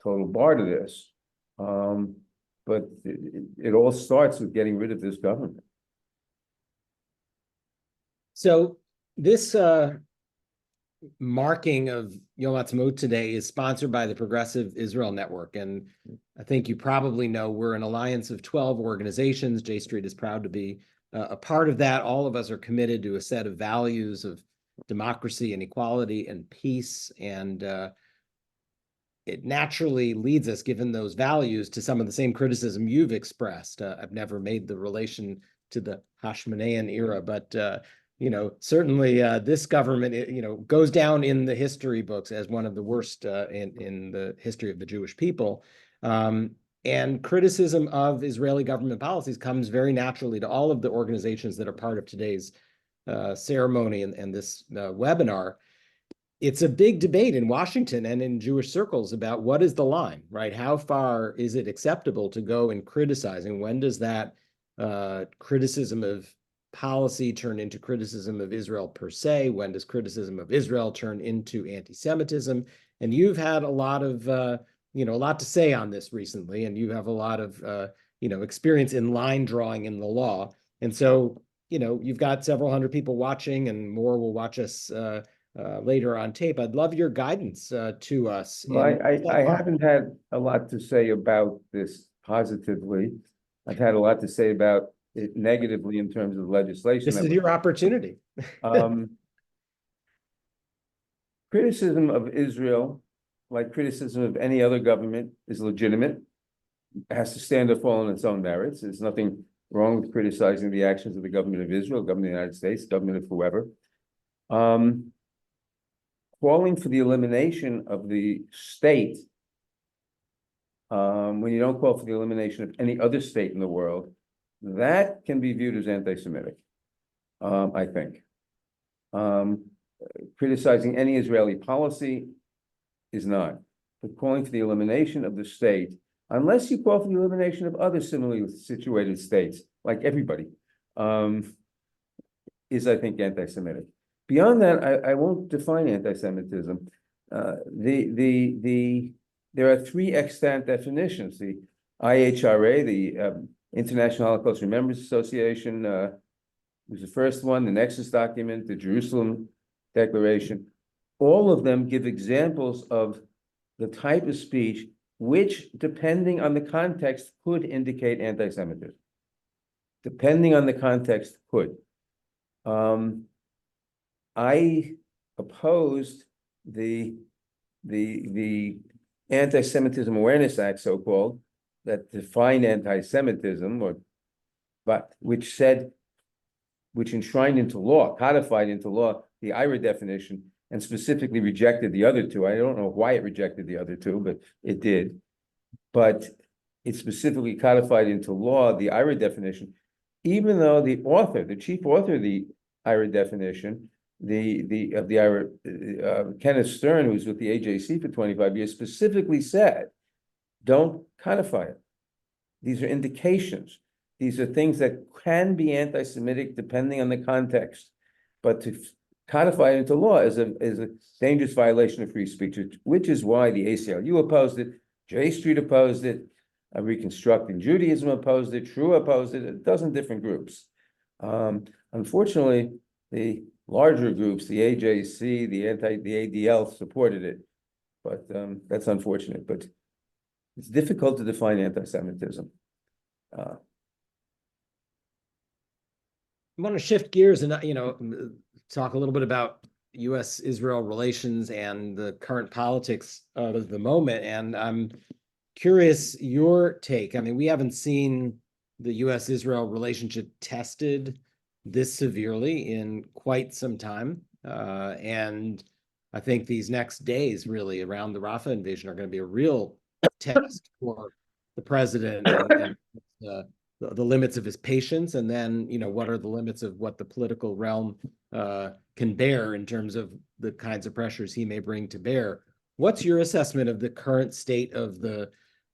bar to this, but it all starts with getting rid of this government. So this marking of Yom Ha'atzmaut today is sponsored by the Progressive Israel Network. And I think you probably know we're an alliance of 12 organizations. J Street is proud to be a part of that. All of us are committed to a set of values of democracy and equality and peace. And it naturally leads us, given those values, to some of the same criticism you've expressed. I've never made the relation to the Hashmonaean era, but certainly this government, goes down in the history books as one of the worst in the history of the Jewish people. And criticism of Israeli government policies comes very naturally to all of the organizations that are part of today's ceremony and this webinar. It's a big debate in Washington and in Jewish circles about what is the line, right? How far is it acceptable to go in criticizing? When does that criticism of policy turn into criticism of Israel per se? When does criticism of Israel turn into anti-Semitism? And you've had a lot of, a lot to say on this recently, and you have a lot of, experience in line drawing in the law. And so, you've got several hundred people watching, and more will watch us later on tape. I'd love your guidance to us. Well, I haven't had a lot to say about this positively. I've had a lot to say about it negatively in terms of legislation. This is your opportunity. Criticism of Israel, like criticism of any other government, is legitimate. It has to stand or fall on its own merits. There's nothing wrong with criticizing the actions of the government of Israel, government of the United States, government of whoever. Calling for the elimination of the state, when you don't call for the elimination of any other state in the world, that can be viewed as anti-Semitic, I think. Criticizing any Israeli policy is not. But calling for the elimination of the state, unless you call for the elimination of other similarly situated states, like everybody, is, I think, anti-Semitic. Beyond that, I won't define anti-Semitism. There are three extant definitions. The IHRA, the International Holocaust Remembrance Association, was the first one, the Nexus document, the Jerusalem Declaration. All of them give examples of the type of speech which, depending on the context, could indicate anti-Semitism. Depending on the context, could. I opposed the Anti-Semitism Awareness Act, so-called, that defined anti-Semitism, which enshrined into law, codified into law, the IRA definition, and specifically rejected the other two. I don't know why it rejected the other two, but it did. But it specifically codified into law the IRA definition, even though the chief author of the IRA definition, Kenneth Stern, who's with the AJC for 25 years, specifically said, don't codify it. These are indications. These are things that can be anti-Semitic depending on the context. But to codify it into law is a dangerous violation of free speech, which is why the ACLU opposed it, J Street opposed it, Reconstructing Judaism opposed it, True opposed it, a dozen different groups. Unfortunately, the larger groups, the AJC, the ADL supported it, but that's unfortunate. But it's difficult to define anti-Semitism. I want to shift gears and talk a little bit about U.S.-Israel relations and the current politics of the moment. And I'm curious your take. I mean, we haven't seen the U.S.-Israel relationship tested this severely in quite some time. And I think these next days really around the Rafah invasion are going to be a real test for the president and the limits of his patience. And then, what are the limits of what the political realm can bear in terms of the kinds of pressures he may bring to bear. What's your assessment of the current state of the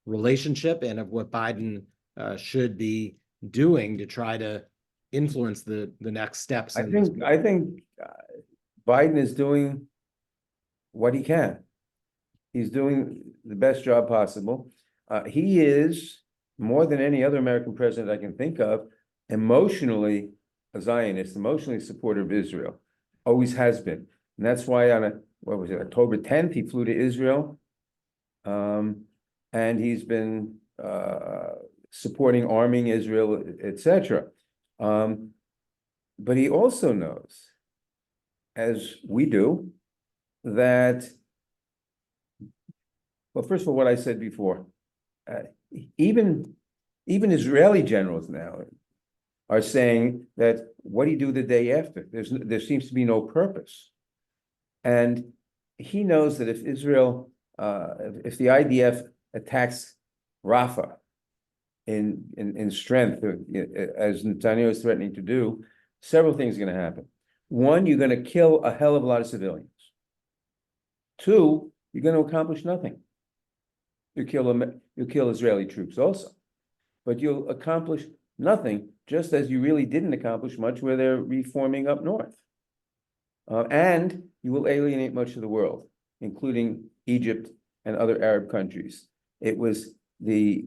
relationship and of what Biden should be doing to try to influence the next steps? I think Biden is doing what he can. He's doing the best job possible. He is, more than any other American president I can think of, emotionally a Zionist, emotionally supportive of Israel. Always has been. And that's why on October 10th, he flew to Israel. And he's been supporting arming Israel, etc. But he also knows, as we do, that Well, first of all, what I said before, uh, even Israeli generals now are saying that what do you do the day after? There seems to be no purpose. And he knows that if Israel, if the IDF attacks Rafah in strength, as Netanyahu is threatening to do, several things are going to happen. One, you're going to kill a hell of a lot of civilians. Two, you're going to accomplish nothing. You'll kill Israeli troops also, but you'll accomplish nothing, just as you really didn't accomplish much where they're reforming up north. And you will alienate much of the world, including Egypt and other Arab countries. It was the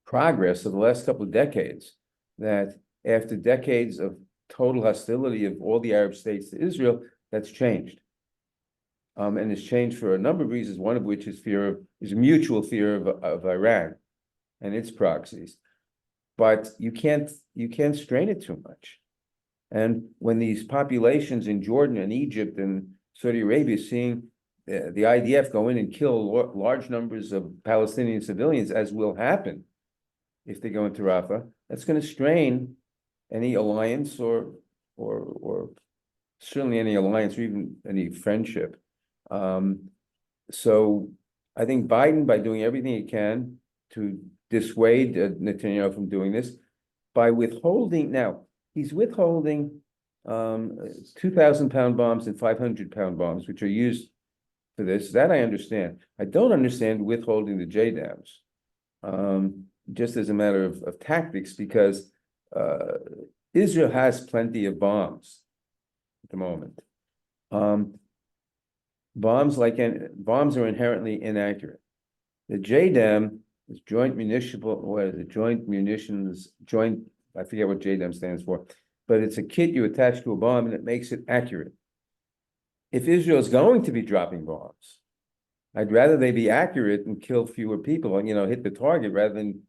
progress of the last couple of decades that after decades of total hostility of all the Arab states to Israel, that's changed. And it's changed for a number of reasons, one of which is a mutual fear of Iran and its proxies. But you can't strain it too much. And when these populations in Jordan and Egypt and Saudi Arabia seeing the IDF go in and kill large numbers of Palestinian civilians, as will happen if they go into Rafah, that's going to strain any alliance or certainly any alliance or even any friendship. So I think Biden, by doing everything he can to dissuade Netanyahu from doing this, by withholding, now he's withholding 2,000-pound bombs and 500-pound bombs, which are used for this. That I understand. I don't understand withholding the JDAMs, just as a matter of tactics, because Israel has plenty of bombs at the moment. Bombs are inherently inaccurate. The JDAM is Joint Munitions, I forget what JDAM stands for, but it's a kit you attach to a bomb and it makes it accurate. If Israel is going to be dropping bombs, I'd rather they be accurate and kill fewer people and, hit the target rather than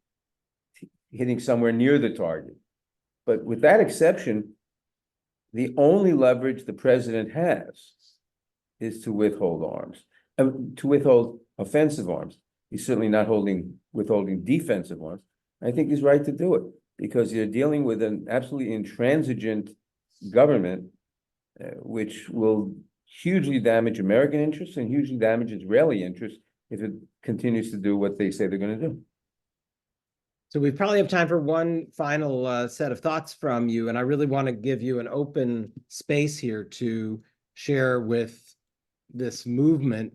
hitting somewhere near the target. But with that exception, the only leverage the president has is to withhold arms, to withhold offensive arms. He's certainly not withholding defensive arms. I think he's right to do it because you're dealing with an absolutely intransigent government, which will hugely damage American interests and hugely damage Israeli interests if it continues to do what they say they're going to do. So we probably have time for one final set of thoughts from you, and I really want to give you an open space here to share with this movement,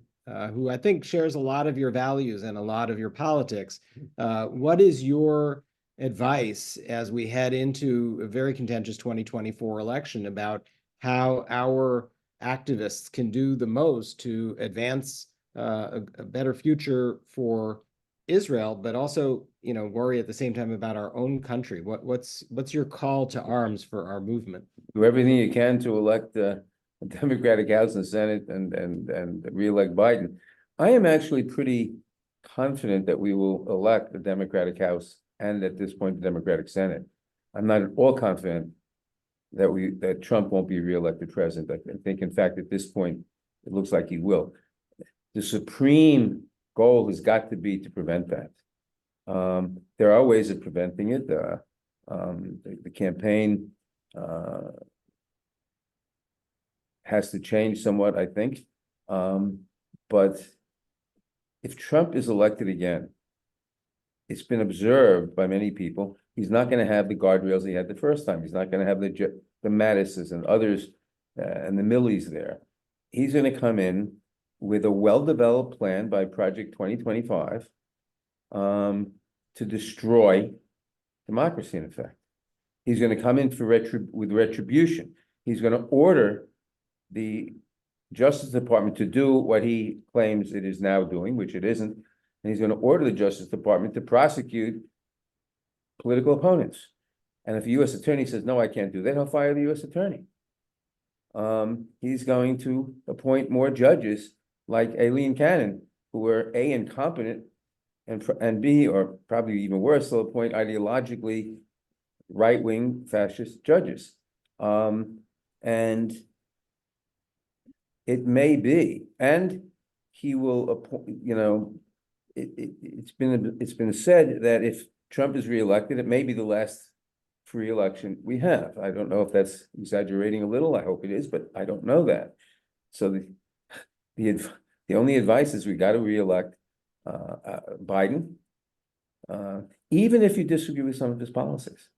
who I think shares a lot of your values and a lot of your politics. What is your advice as we head into a very contentious 2024 election about how our activists can do the most to advance a better future for Israel, but also, worry at the same time about our own country? What's your call to arms for our movement? Do everything you can to elect a Democratic House and Senate and re-elect Biden. I am actually pretty confident that we will elect the Democratic House and at this point the Democratic Senate. I'm not at all confident that Trump won't be re-elected president. I think, in fact, at this point, it looks like he will. The supreme goal has got to be to prevent that. There are ways of preventing it. The campaign has to change somewhat, I think. But if Trump is elected again, it's been observed by many people, he's not going to have the guardrails he had the first time. He's not going to have the Mattises and others and the Millies there. He's going to come in with a well-developed plan by Project 2025 to destroy democracy, in effect. He's going to come in with retribution. He's going to order the Justice Department to do what he claims it is now doing, which it isn't. And he's going to order the Justice Department to prosecute political opponents. And if a U.S. attorney says, no, I can't do that, he'll fire the U.S. attorney. He's going to appoint more judges like Aileen Cannon, who are A, incompetent, and B, or probably even worse, they'll appoint ideologically right-wing fascist judges. And it may be, and he will appoint, it's been said that if Trump is reelected, it may be the last free election we have. I don't know if that's exaggerating a little. I hope it is, but I don't know that. So the only advice is we got to reelect Biden, even if you disagree with some of his policies.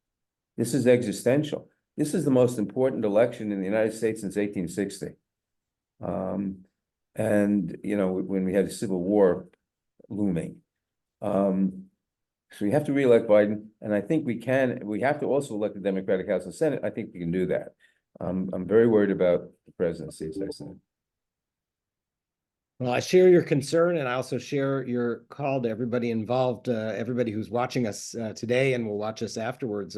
This is existential. This is the most important election in the United States since 1860. And when we had a civil war looming. So we have to reelect Biden, and I think we have to also elect the Democratic House and Senate. I think we can do that. I'm very worried about the presidency, as I said. Well, I share your concern, and I also share your call to everybody involved, everybody who's watching us today and will watch us afterwards.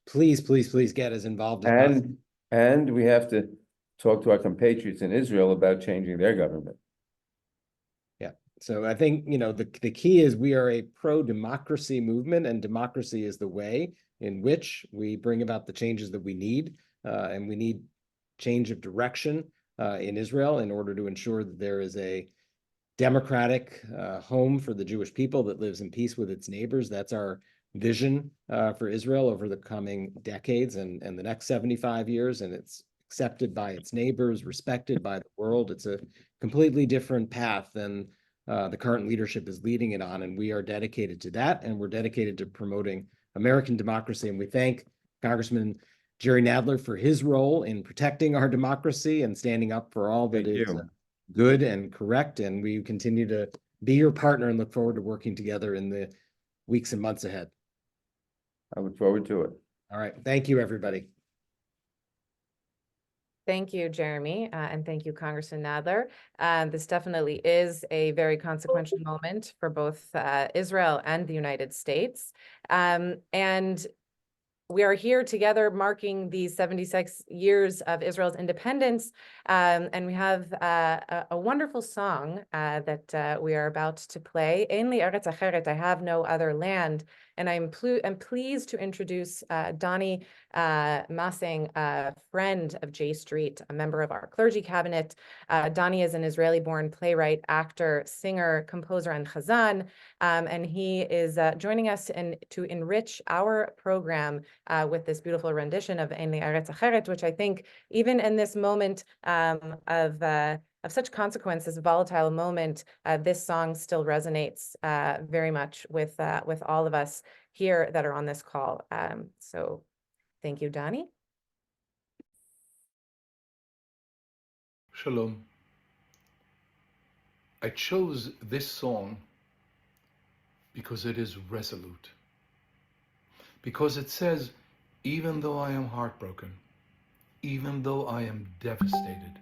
Please, please, please get as involved as possible. And we have to talk to our compatriots in Israel about changing their government. Yeah. So I think, the key is we are a pro-democracy movement, and democracy is the way in which we bring about the changes that we need. And we need change of direction in Israel in order to ensure that there is a democratic home for the Jewish people that lives in peace with its neighbors. That's our vision for Israel over the coming decades and the next 75 years. And it's accepted by its neighbors, respected by the world. It's a completely different path than the current leadership is leading it on. And we are dedicated to that. And we're dedicated to promoting American democracy. And we thank Congressman Jerry Nadler for his role in protecting our democracy and standing up for all that is good and correct. And we continue to be your partner and look forward to working together in the weeks and months ahead. I look forward to it. All right. Thank you, everybody. Thank you, Jeremy, and thank you, Congressman Nadler. This definitely is a very consequential moment for both Israel and the United States. And we are here together marking the 76 years of Israel's independence, and we have a wonderful song that we are about to play, Ein li eretz acheret, I have no other land. And I'm pleased to introduce Donnie Maseng, a friend of J Street, a member of our clergy cabinet. Donnie is an Israeli-born playwright, actor, singer, composer, and chazan, and he is joining us to enrich our program with this beautiful rendition of Ein li eretz acheret, which I think even in this moment of such consequence, this volatile moment, this song still resonates very much with all of us here that are on this call. So thank you, Donnie. Shalom. I chose this song because it is resolute. Because it says, even though I am heartbroken, even though I am devastated,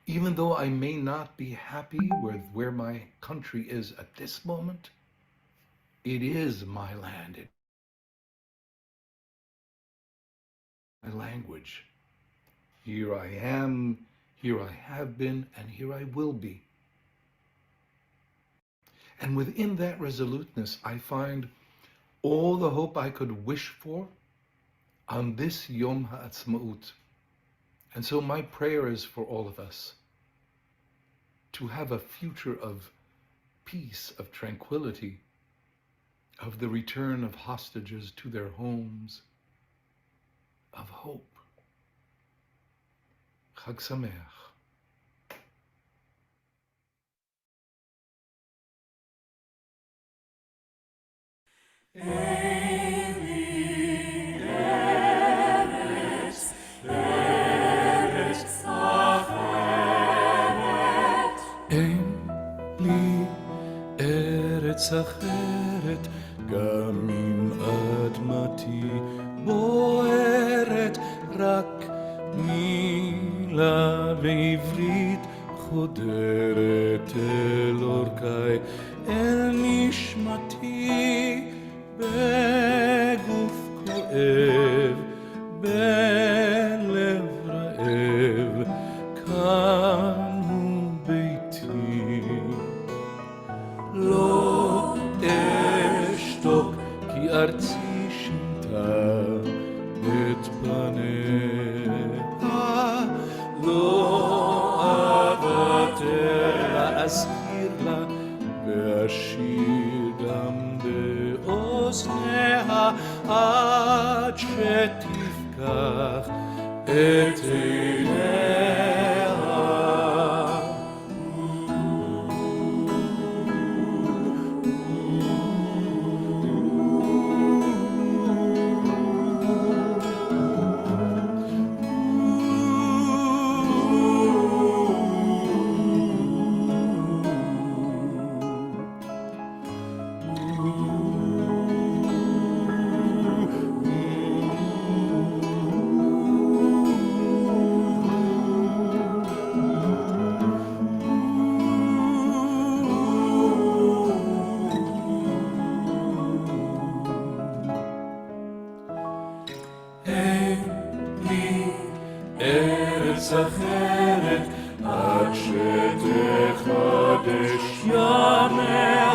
even though I may not be happy with where my country is at this moment, it is my land, my language. Here I am, here I have been, and here I will be. And within that resoluteness, I find all the hope I could wish for on this Yom HaAtzmaut. And so my prayer is for all of us to have a future of peace, of tranquility, of the return of hostages to their homes, of hope. Chag Sameach. ארץ אחרת, גם אם אדמתי בוערת, רק מילה בעברית חודרת אל אורכי, אל נשמתי, בגוף כואב, בלב רעב, כאן הוא ביתי. לא אשתוק כי ארצי שינתה את פניה, לא להזכיר לה ואשיר גם באוזניה עד שתפקח את עיניה. אחרת עד שתחדש ימיה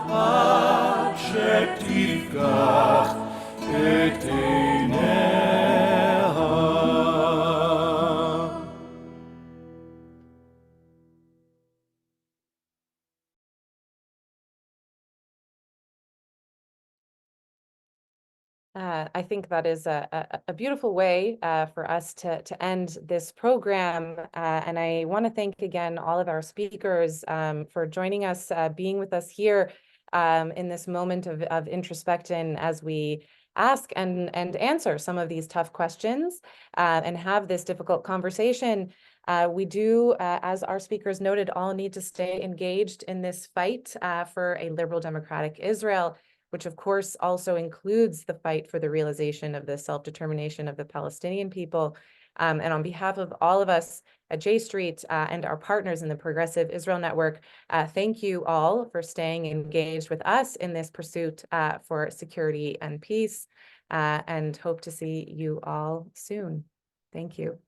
עד שתפקח את עיניה. I think that is a beautiful way for us to end this program. And I want to thank again all of our speakers for joining us, being with us here in this moment of introspection as we ask and answer some of these tough questions and have this difficult conversation. We do, as our speakers noted, all need to stay engaged in this fight for a liberal democratic Israel, which of course also includes the fight for the realization of the self-determination of the Palestinian people. And on behalf of all of us at J Street and our partners in the Progressive Israel Network, thank you all for staying engaged with us in this pursuit for security and peace, and hope to see you all soon. Thank you.